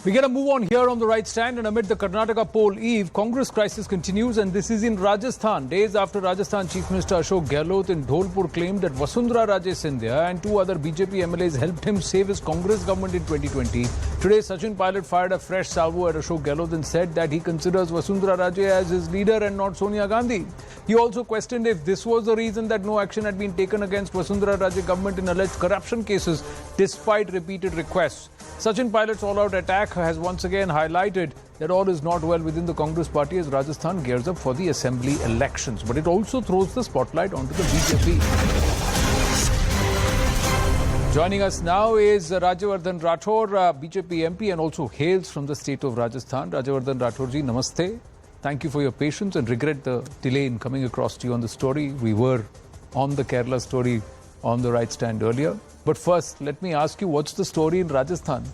We get a move on here on the right stand, and amid the Karnataka poll eve, Congress crisis continues, and this is in Rajasthan. Days after Rajasthan Chief Minister Ashok Gehlot in Dholpur claimed that Vasundhara Raje Scindia and two other BJP MLAs helped him save his Congress government in 2020. Today, Sachin Pilot fired a fresh salvo at Ashok Gehlot and said that he considers Vasundhara Raje as his leader and not Sonia Gandhi. He also questioned if this was the reason that no action had been taken against Vasundhara Raje government in alleged corruption cases, despite repeated requests. Sachin Pilot's all-out attack has once again highlighted that all is not well within the Congress party as Rajasthan gears up for the assembly elections. But it also throws the spotlight onto the BJP. Joining us now is Rajavardhan Rathore, BJP MP and also hails from the state of Rajasthan. Rajavardhan Rathore ji, namaste. Thank you for your patience and regret the delay in coming across to you on the story. We were on the Kerala story on the right stand earlier. But first, let me ask you, what's the story in Rajasthan?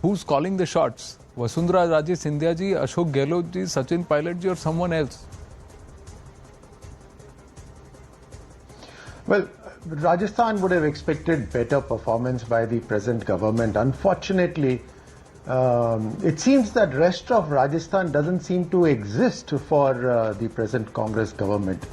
Who's calling the shots? Vasundhara Raje Scindia ji, Ashok Gehlot ji, Sachin Pilot ji, or someone else? Well, Rajasthan would have expected better performance by the present government. Unfortunately, it seems that rest of Rajasthan doesn't seem to exist for the present Congress government.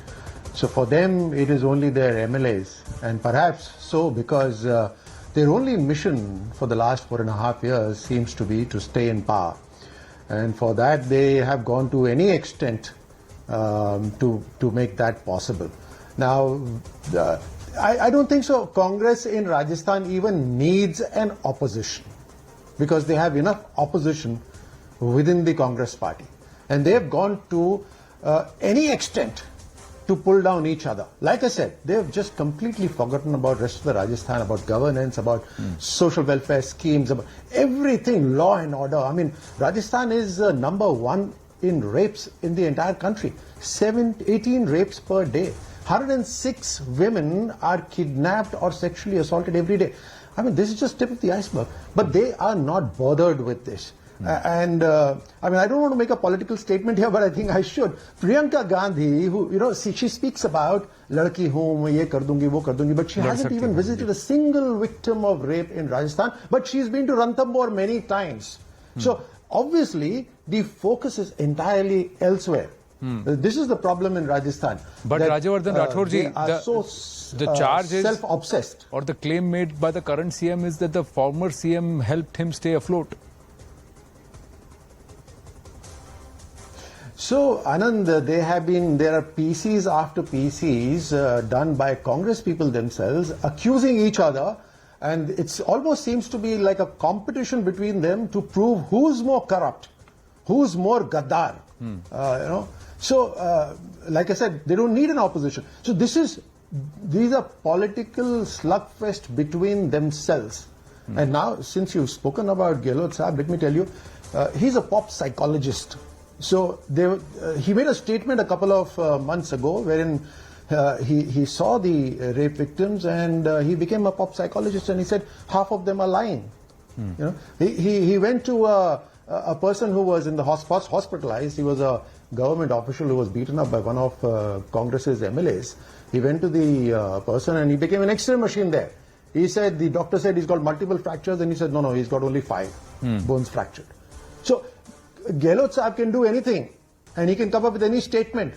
So for them, it is only their MLAs, and perhaps so because their only mission for the last 4.5 years seems to be to stay in power. And for that, they have gone to any extent to make that possible. Now, I don't think so. Congress in Rajasthan even needs an opposition because they have enough opposition within the Congress party. And they have gone to any extent to pull down each other. Like I said, they have just completely forgotten about rest of the Rajasthan, about governance, about social welfare schemes, about everything, law and order. I mean, Rajasthan is number one in rapes in the entire country. 18 rapes per day. 106 women are kidnapped or sexually assaulted every day. I mean, this is just tip of the iceberg. But they are not bothered with this. I mean, I don't want to make a political statement here, but I think I should. Priyanka Gandhi, who, she speaks about ladki hoon, ye kar dungi, wo kar dungi, but she hasn't even visited a single victim of rape in Rajasthan, but she's been to Ranthambore many times. So, obviously, the focus is entirely elsewhere. This is the problem in Rajasthan. But Rajavardhan Rathore ji, the charge is self-obsessed. Or the claim made by the current CM is that the former CM helped him stay afloat. So, Anand, there are PCs after PCs done by Congress people themselves, accusing each other, and it almost seems to be like a competition between them to prove who's more corrupt, who's more gaddar, So, like I said, they don't need an opposition. So, these are political slugfest between themselves. And now, since you've spoken about Gehlot Sahab, let me tell you, he's a pop psychologist. So he made a statement a couple of months ago wherein he saw the rape victims and he became a pop psychologist and he said half of them are lying. He went to a person who was in the hospitalized. He was a government official who was beaten up by one of Congress's MLAs. He went to the person and he became an X-ray machine there. He said, the doctor said he's got multiple fractures and he said, no, he's got only 5 bones fractured. So Gehlot Sahab can do anything and he can come up with any statement.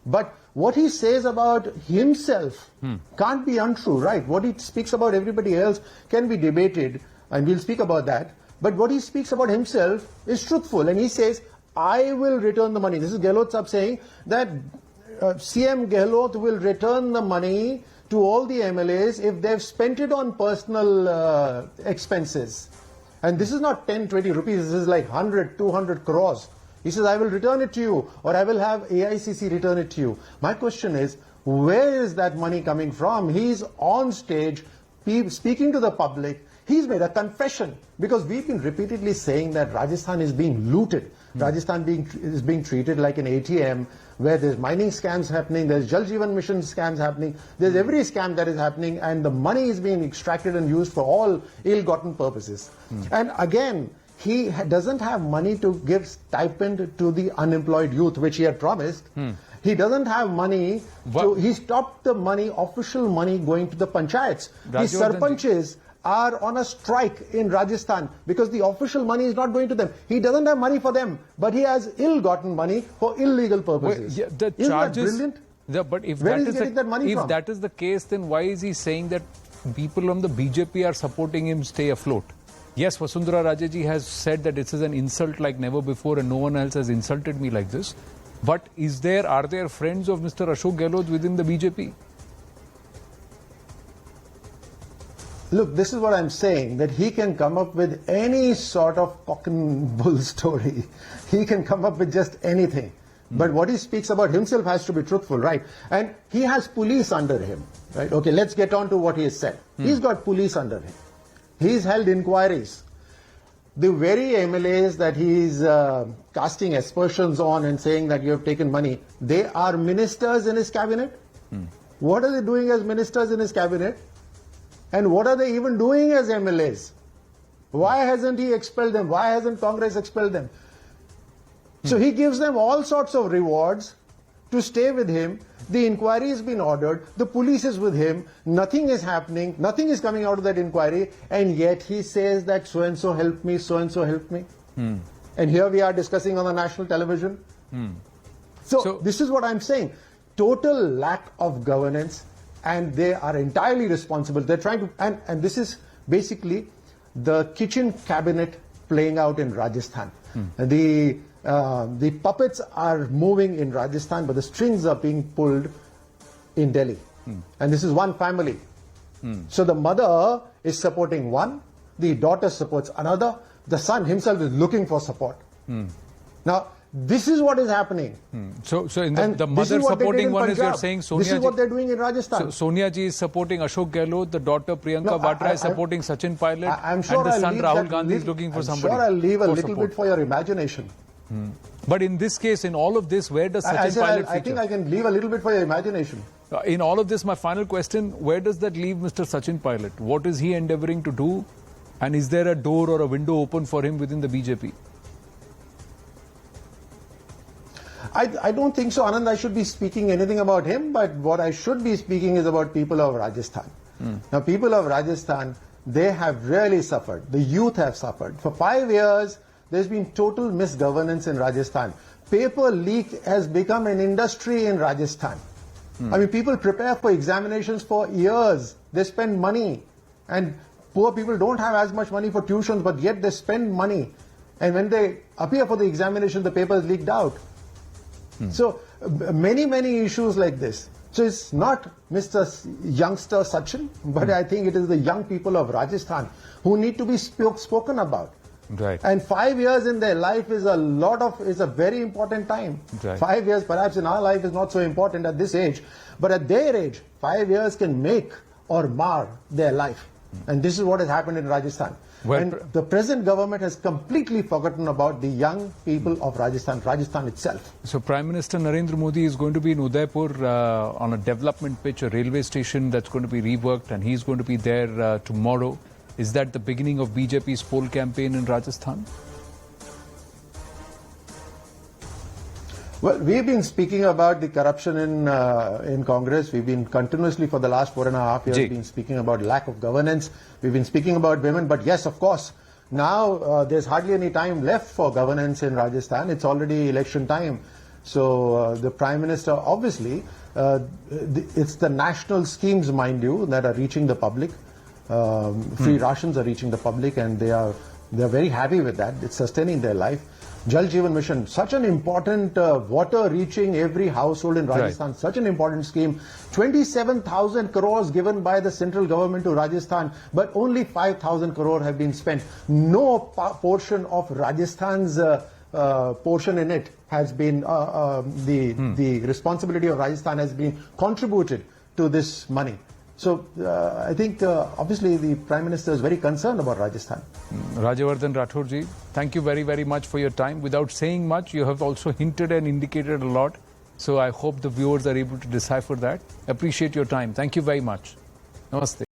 But what he says about himself can't be untrue, right? What he speaks about everybody else can be debated and we'll speak about that. But what he speaks about himself is truthful and he says, I will return the money. This is Gehlot Sahab saying that CM Gehlot will return the money to all the MLAs if they've spent it on personal expenses. And this is not 10, 20 rupees, this is like 100, 200 crores. He says, I will return it to you or I will have AICC return it to you. My question is, where is that money coming from? He's on stage speaking to the public. He's made a confession because we've been repeatedly saying that Rajasthan is being looted. Rajasthan is being treated like an ATM where there's mining scams happening, there's Jal Jeevan Mission scams happening, there's every scam that is happening and the money is being extracted and used for all ill-gotten purposes. And again, he doesn't have money to give stipend to the unemployed youth, which he had promised. He doesn't have money. He stopped the money, official money going to the panchayats. The sarpanches are on a strike in Rajasthan because the official money is not going to them. He doesn't have money for them, but he has ill-gotten money for illegal purposes. Well, yeah, Isn't that brilliant? But if Where that is he getting that money from? if that is the case, then why is he saying that people on the BJP are supporting him stay afloat? Yes, Vasundhara Raje ji has said that this is an insult like never before and no one else has insulted me like this. But are there friends of Mr. Ashok Gehlot within the BJP? Look, this is what I'm saying, that he can come up with any sort of cock and bull story. He can come up with just anything. But what he speaks about himself has to be truthful, right? And he has police under him, right? Okay, let's get on to what he has said. He's got police under him. He's held inquiries. The very MLAs that he's casting aspersions on and saying that you have taken money, they are ministers in his cabinet. What are they doing as ministers in his cabinet? And what are they even doing as MLAs? Why hasn't he expelled them? Why hasn't Congress expelled them? So he gives them all sorts of rewards to stay with him. The inquiry has been ordered. The police is with him. Nothing is happening. Nothing is coming out of that inquiry. And yet he says that so-and-so helped me, so-and-so helped me. And here we are discussing on the national television. So this is what I'm saying. Total lack of governance. And they are entirely responsible. They're trying to, and this is basically the kitchen cabinet playing out in Rajasthan. The puppets are moving in Rajasthan, but the strings are being pulled in Delhi. And this is one family. So the mother is supporting one, the daughter supports another, the son himself is looking for support. Now, this is what is happening. So in the mother supporting one is you're saying Sonia This is what they're doing in Rajasthan. So Sonia ji is supporting Ashok Gehlot, the daughter Priyanka Vatra is supporting Sachin Pilot, I'm sure and the I'll son leave Rahul that Gandhi is leave- looking for I'm somebody. sure I'll leave a for little support. bit for your imagination. But in this case, in all of this, where does I Sachin said, Pilot I think feature? I can leave a little bit for your imagination. In all of this, my final question, where does that leave Mr. Sachin Pilot? What is he endeavoring to do? And is there a door or a window open for him within the BJP? I don't think so, Anand. I should be speaking anything about him, but what I should be speaking is about people of Rajasthan. Now, people of Rajasthan, they have really suffered. The youth have suffered. For 5 years, there's been total misgovernance in Rajasthan. Paper leak has become an industry in Rajasthan. I mean, people prepare for examinations for years. They spend money. And poor people don't have as much money for tuitions, but yet they spend money. And when they appear for the examination, the paper is leaked out. So many issues like this. So it's not Mr. Youngster Sachin, but I think it is the young people of Rajasthan who need to be spoken about. Right. And 5 years in their life is a very important time. Right. 5 years perhaps in our life is not so important at this age, but at their age, 5 years can make or mar their life. And this is what has happened in Rajasthan. Well, and the present government has completely forgotten about the young people of Rajasthan itself. So Prime Minister Narendra Modi is going to be in Udaipur on a development pitch, a railway station that's going to be reworked, and he's going to be there tomorrow. Is that the beginning of BJP's poll campaign in Rajasthan? Well, we've been speaking about the corruption in Congress. We've been continuously for the last 4.5 years been speaking about lack of governance. We've been speaking about women, but yes, of course, now there's hardly any time left for governance in Rajasthan. It's already election time. So the Prime Minister, obviously, it's the national schemes, mind you, that are reaching the public. Free rations are reaching the public, and they're very happy with that. It's sustaining their life. Jal Jeevan Mission, such an important water reaching every household in Rajasthan, such an important scheme. 27,000 crores given by the central government to Rajasthan, but only 5,000 crore have been spent. No portion of Rajasthan's portion in it has been, the responsibility of Rajasthan has been contributed to this money. So I think obviously the Prime Minister is very concerned about Rajasthan. Rajavardhan Rathore ji, thank you very much for your time. Without saying much, you have also hinted and indicated a lot. So I hope the viewers are able to decipher that. Appreciate your time. Thank you very much. Namaste.